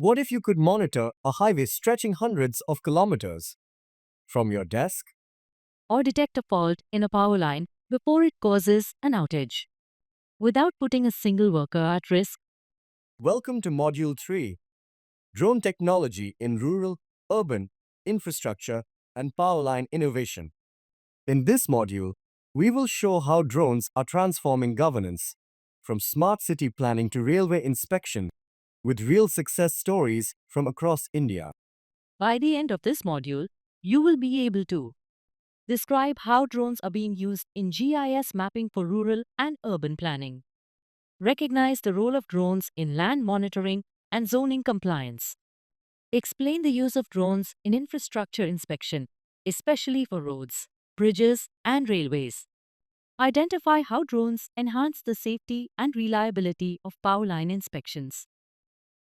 What if you could monitor a highway stretching hundreds of kilometers from your desk? Or detect a fault in a power line before it causes an outage, without putting a single worker at risk. Welcome to Module 3, Drone Technology in Rural, Urban, Infrastructure and Powerline Innovation. In this module, we will show how drones are transforming governance, from smart city planning to railway inspection, with real success stories from across India. By the end of this module, you will be able to describe how drones are being used in GIS mapping for rural and urban planning, recognize the role of drones in land monitoring and zoning compliance, explain the use of drones in infrastructure inspection, especially for roads, bridges, and railways, identify how drones enhance the safety and reliability of power line inspections,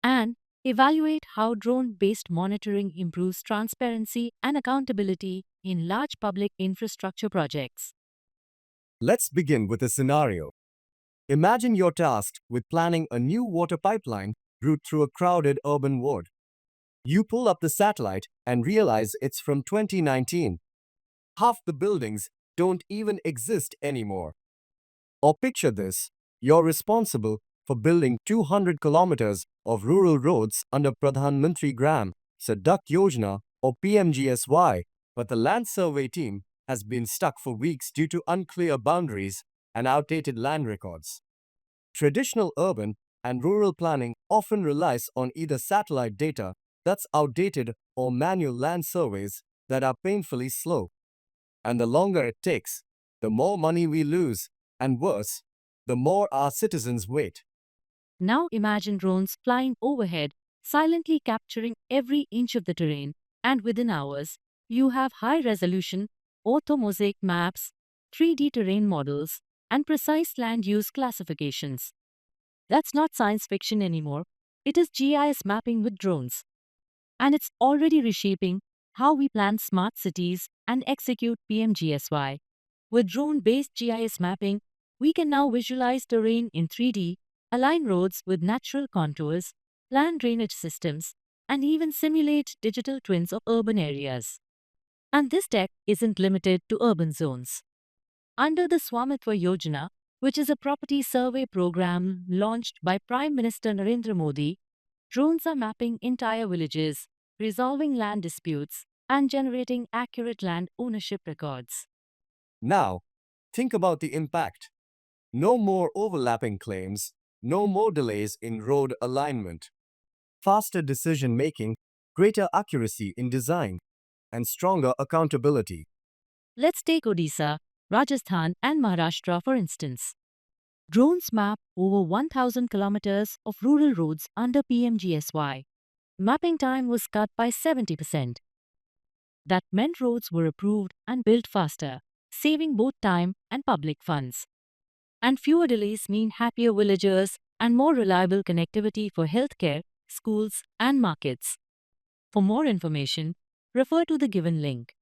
and evaluate how drone based monitoring improves transparency and accountability in large public infrastructure projects. Let's begin with a scenario. Imagine you're tasked with planning a new water pipeline route through a crowded urban ward. You pull up the satellite and realize it's from 2019. Half the buildings don't even exist anymore. Or picture this, you're responsible for building 200 kilometers of rural roads under Pradhan Mantri Gram Sadak Yojana or PMGSY, but the land survey team has been stuck for weeks due to unclear boundaries and outdated land records. Traditional urban and rural planning often relies on either satellite data that's outdated or manual land surveys that are painfully slow. And the longer it takes, the more money we lose, and worse, the more our citizens wait. Now imagine drones flying overhead, silently capturing every inch of the terrain, and within hours, you have high resolution, orthomosaic maps, 3D terrain models, and precise land use classifications. That's not science fiction anymore, it is GIS mapping with drones. And it's already reshaping how we plan smart cities and execute PMGSY. With drone based GIS mapping, we can now visualize terrain in 3D, align roads with natural contours, plan drainage systems, and even simulate digital twins of urban areas. And this tech isn't limited to urban zones. Under the Swamitva Yojana, which is a property survey program launched by Prime Minister Narendra Modi, drones are mapping entire villages, resolving land disputes, and generating accurate land ownership records. Now, think about the impact. No more overlapping claims, no more delays in road alignment, faster decision making, greater accuracy in design, and stronger accountability. Let's take Odisha, Rajasthan, and Maharashtra for instance. Drones map over 1,000 kilometers of rural roads under PMGSY. Mapping time was cut by 70%. That meant roads were approved and built faster, saving both time and public funds. And fewer delays mean happier villagers and more reliable connectivity for healthcare, schools, and markets. For more information, refer to the given link.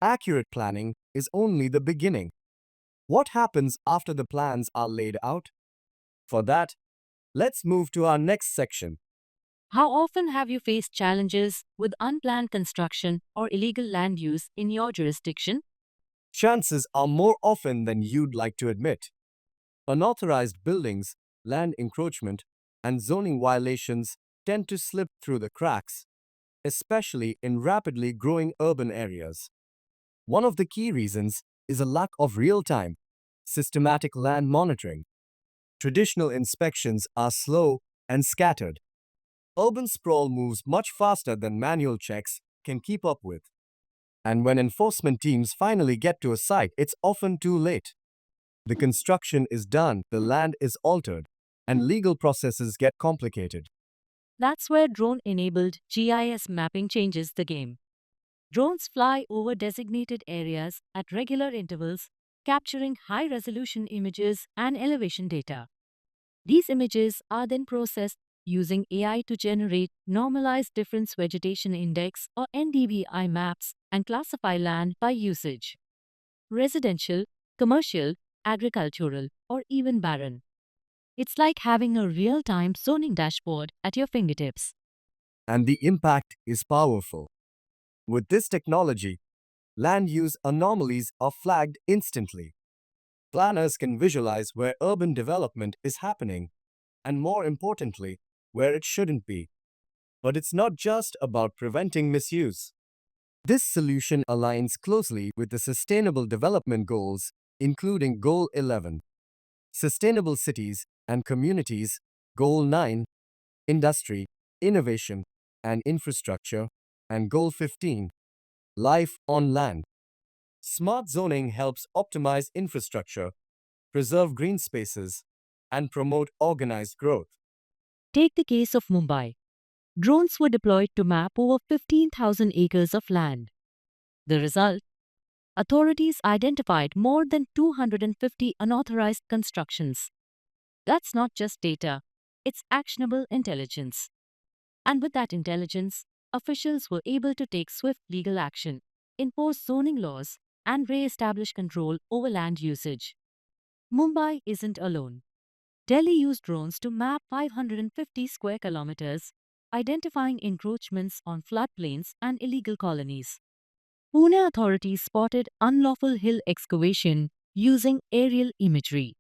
Accurate planning is only the beginning. What happens after the plans are laid out? For that, let's move to our next section. How often have you faced challenges with unplanned construction or illegal land use in your jurisdiction? Chances are more often than you'd like to admit. Unauthorized buildings, land encroachment, and zoning violations tend to slip through the cracks, especially in rapidly growing urban areas. One of the key reasons is a lack of real-time, systematic land monitoring. Traditional inspections are slow and scattered. Urban sprawl moves much faster than manual checks can keep up with. And when enforcement teams finally get to a site, it's often too late. The construction is done, the land is altered, and legal processes get complicated. That's where drone enabled GIS mapping changes the game. Drones fly over designated areas at regular intervals, capturing high resolution images and elevation data. These images are then processed using AI to generate normalized difference vegetation index or NDVI maps and classify land by usage: residential, commercial, agricultural, or even barren. It's like having a real time zoning dashboard at your fingertips. and the impact is powerful. With this technology, land use anomalies are flagged instantly. Planners can visualize where urban development is happening, and more importantly, where it shouldn't be. But it's not just about preventing misuse. This solution aligns closely with the Sustainable Development Goals, including Goal 11, Sustainable Cities and Communities, Goal 9, Industry, Innovation, and Infrastructure, and Goal 15, Life on Land. Smart zoning helps optimize infrastructure, preserve green spaces, and promote organized growth. Take the case of Mumbai. Drones were deployed to map over 15,000 acres of land. The result? Authorities identified more than 250 unauthorized constructions. That's not just data, it's actionable intelligence. And with that intelligence, officials were able to take swift legal action, enforce zoning laws, and re establish control over land usage. Mumbai isn't alone. Delhi used drones to map 550 square kilometers, identifying encroachments on floodplains and illegal colonies. Pune authorities spotted unlawful hill excavation using aerial imagery.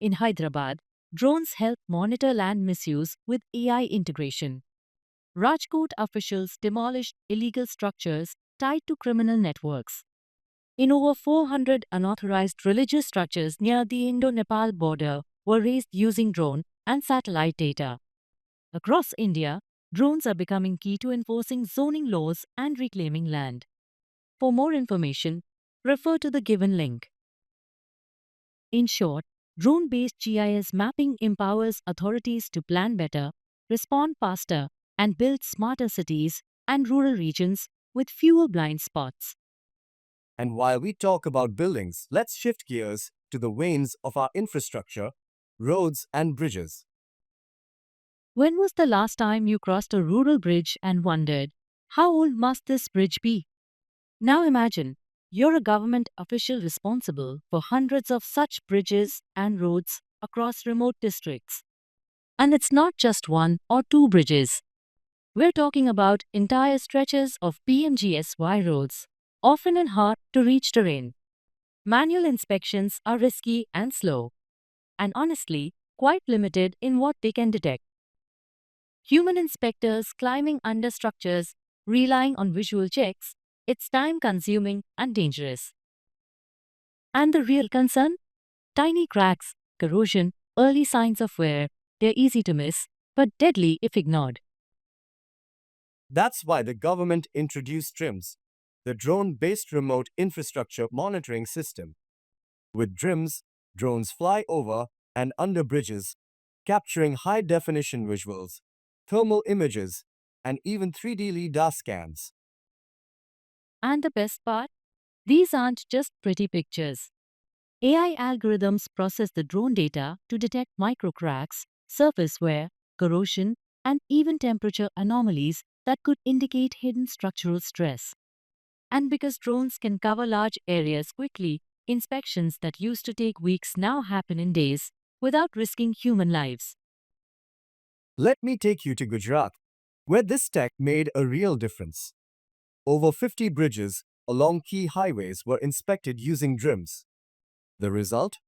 In Hyderabad, drones help monitor land misuse with AI integration. Rajkot officials demolished illegal structures tied to criminal networks. In over 400 unauthorized religious structures near the Indo-Nepal border were raised using drone and satellite data. Across India, drones are becoming key to enforcing zoning laws and reclaiming land. For more information, refer to the given link. In short, drone-based GIS mapping empowers authorities to plan better, respond faster, and build smarter cities and rural regions with fewer blind spots. And while we talk about buildings, let's shift gears to the veins of our infrastructure, roads and bridges. When was the last time you crossed a rural bridge and wondered, how old must this bridge be? Now imagine, you're a government official responsible for hundreds of such bridges and roads across remote districts. And it's not just one or two bridges. We're talking about entire stretches of PMGSY roads, often in hard to reach terrain. Manual inspections are risky and slow, and honestly, quite limited in what they can detect. Human inspectors climbing under structures, relying on visual checks, it's time consuming and dangerous. And the real concern? Tiny cracks, corrosion, early signs of wear. They're easy to miss, but deadly if ignored. That's why the government introduced DRIMS, the Drone-Based Remote Infrastructure Monitoring System. With DRIMS, drones fly over and under bridges, capturing high-definition visuals, thermal images, and even 3D LiDAR scans. And the best part? These aren't just pretty pictures. AI algorithms process the drone data to detect microcracks, surface wear, corrosion, and even temperature anomalies that could indicate hidden structural stress. And because drones can cover large areas quickly, inspections that used to take weeks now happen in days without risking human lives. Let me take you to Gujarat, where this tech made a real difference. Over 50 bridges along key highways were inspected using DRIMS. The result?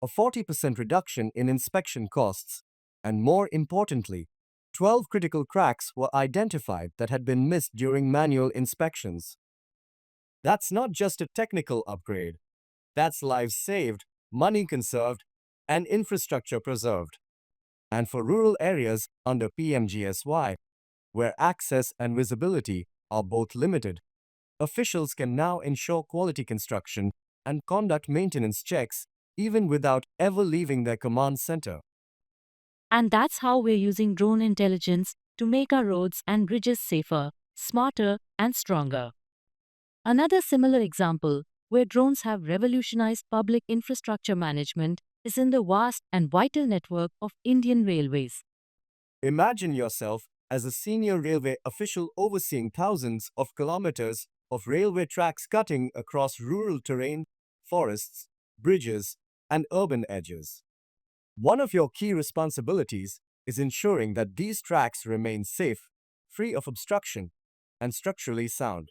A 40% reduction in inspection costs, and more importantly, 12 critical cracks were identified that had been missed during manual inspections. That's not just a technical upgrade. That's lives saved, money conserved, and infrastructure preserved. And for rural areas under PMGSY, where access and visibility are both limited, officials can now ensure quality construction and conduct maintenance checks even without ever leaving their command center. And that's how we're using drone intelligence to make our roads and bridges safer, smarter, and stronger. Another similar example where drones have revolutionized public infrastructure management is in the vast and vital network of Indian Railways. Imagine yourself as a senior railway official overseeing thousands of kilometers of railway tracks cutting across rural terrain, forests, bridges, and urban edges. One of your key responsibilities is ensuring that these tracks remain safe, free of obstruction, and structurally sound.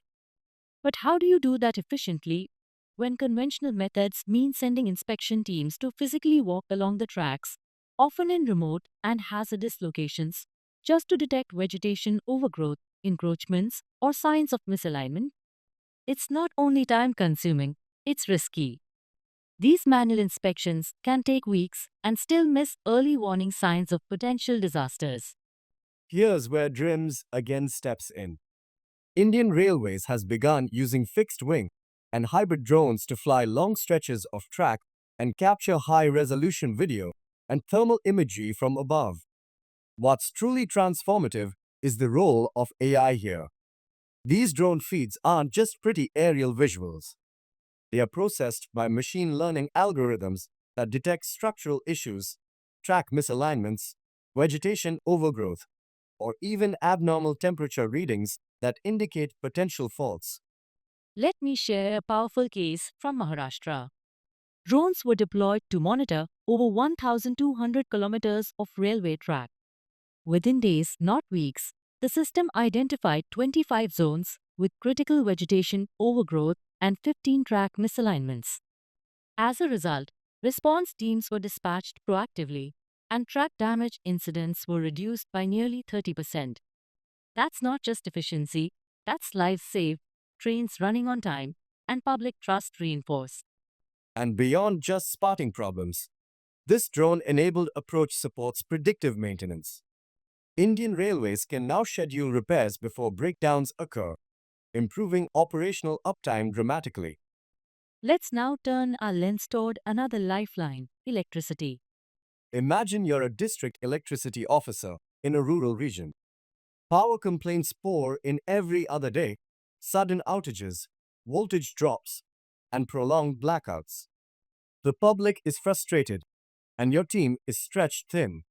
But how do you do that efficiently when conventional methods mean sending inspection teams to physically walk along the tracks, often in remote and hazardous locations, just to detect vegetation overgrowth, encroachments, or signs of misalignment? It's not only time consuming, it's risky. These manual inspections can take weeks and still miss early warning signs of potential disasters. Here's where DRIMS again steps in. Indian Railways has begun using fixed wing and hybrid drones to fly long stretches of track and capture high-resolution video and thermal imagery from above. What's truly transformative is the role of AI here. These drone feeds aren't just pretty aerial visuals. They are processed by machine learning algorithms that detect structural issues, track misalignments, vegetation overgrowth, or even abnormal temperature readings that indicate potential faults. Let me share a powerful case from Maharashtra. Drones were deployed to monitor over 1,200 kilometers of railway track. Within days, not weeks, the system identified 25 zones with critical vegetation overgrowth and 15 track misalignments. As a result, response teams were dispatched proactively, and track damage incidents were reduced by nearly 30%. That's not just efficiency, that's lives saved, trains running on time, and public trust reinforced. And beyond just spotting problems, this drone-enabled approach supports predictive maintenance. Indian Railways can now schedule repairs before breakdowns occur, improving operational uptime dramatically. Let's now turn our lens toward another lifeline, electricity. Imagine you're a district electricity officer in a rural region. Power complaints pour in every other day, sudden outages, voltage drops, and prolonged blackouts. The public is frustrated, and your team is stretched thin.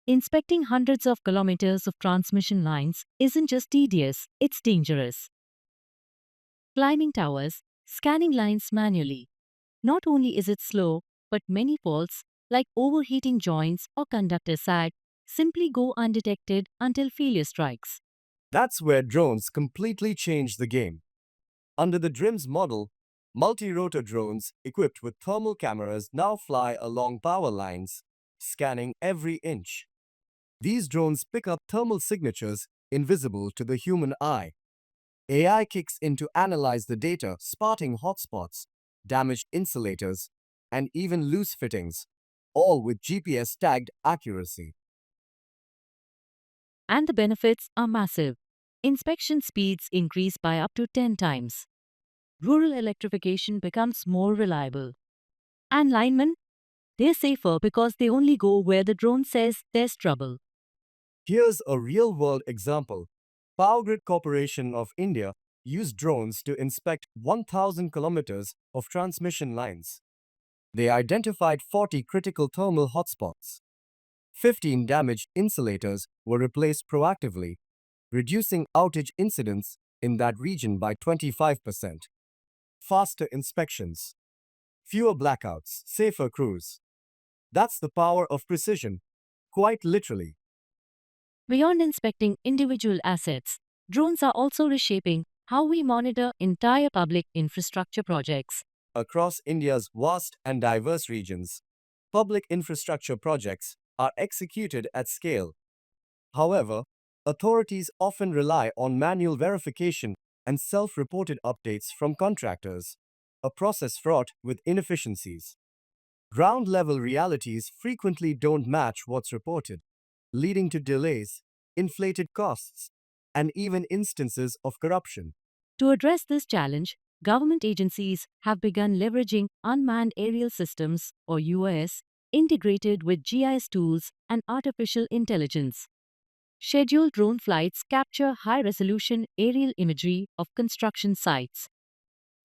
Inspecting hundreds of kilometers of transmission lines isn't just tedious, it's dangerous. Climbing towers, scanning lines manually. Not only is it slow, but many faults, like overheating joints or conductor sag, simply go undetected until failure strikes. That's where drones completely change the game. Under the DRIMS model, multi-rotor drones equipped with thermal cameras now fly along power lines, scanning every inch. These drones pick up thermal signatures invisible to the human eye. AI kicks in to analyze the data, spotting hotspots, damaged insulators, and even loose fittings, all with GPS-tagged accuracy. And the benefits are massive. Inspection speeds increase by up to 10 times. Rural electrification becomes more reliable. And linemen? They're safer because they only go where the drone says there's trouble. Here's a real-world example. Power Grid Corporation of India used drones to inspect 1,000 kilometers of transmission lines. They identified 40 critical thermal hotspots. 15 damaged insulators were replaced proactively, reducing outage incidents in that region by 25%. Faster inspections, fewer blackouts, safer crews. That's the power of precision, quite literally. Beyond inspecting individual assets, drones are also reshaping how we monitor entire public infrastructure projects. Across India's vast and diverse regions, public infrastructure projects are executed at scale. However, authorities often rely on manual verification and self-reported updates from contractors, a process fraught with inefficiencies. Ground-level realities frequently don't match what's reported, leading to delays, inflated costs, and even instances of corruption. To address this challenge, government agencies have begun leveraging unmanned aerial systems, or UAS, integrated with GIS tools and artificial intelligence. Scheduled drone flights capture high resolution aerial imagery of construction sites.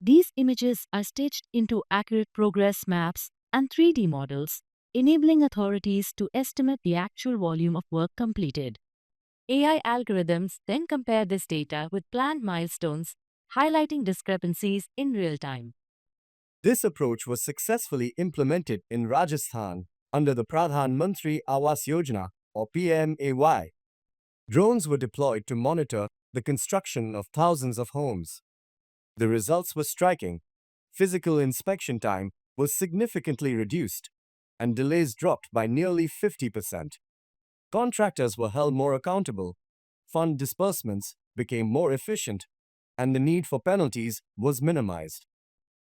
These images are stitched into accurate progress maps and 3D models, enabling authorities to estimate the actual volume of work completed. AI algorithms then compare this data with planned milestones, highlighting discrepancies in real time. This approach was successfully implemented in Rajasthan under the Pradhan Mantri Awas Yojana or PMAY. Drones were deployed to monitor the construction of thousands of homes. The results were striking. Physical inspection time was significantly reduced, and delays dropped by nearly 50%. Contractors were held more accountable, fund disbursements became more efficient, and the need for penalties was minimized.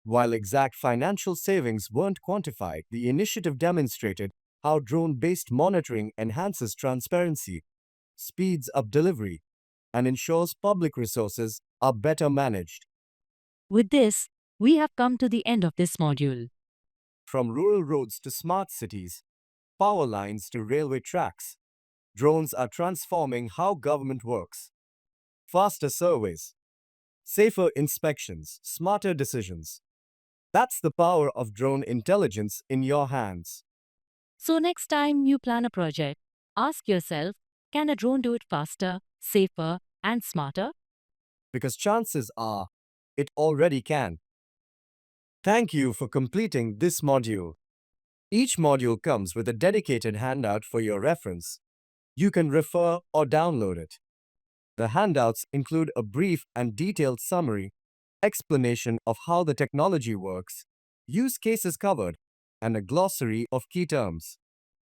While exact financial savings weren't quantified, the initiative demonstrated how drone based monitoring enhances transparency, speeds up delivery, and ensures public resources are better managed. With this, we have come to the end of this module. From rural roads to smart cities, power lines to railway tracks, drones are transforming how government works. Faster surveys, safer inspections, smarter decisions. That's the power of drone intelligence in your hands. So, next time you plan a project, ask yourself, can a drone do it faster, safer, and smarter? Because chances are it already can. Thank you for completing this module. Each module comes with a dedicated handout for your reference. You can refer or download it. The handouts include a brief and detailed summary, explanation of how the technology works, use cases covered, and a glossary of key terms.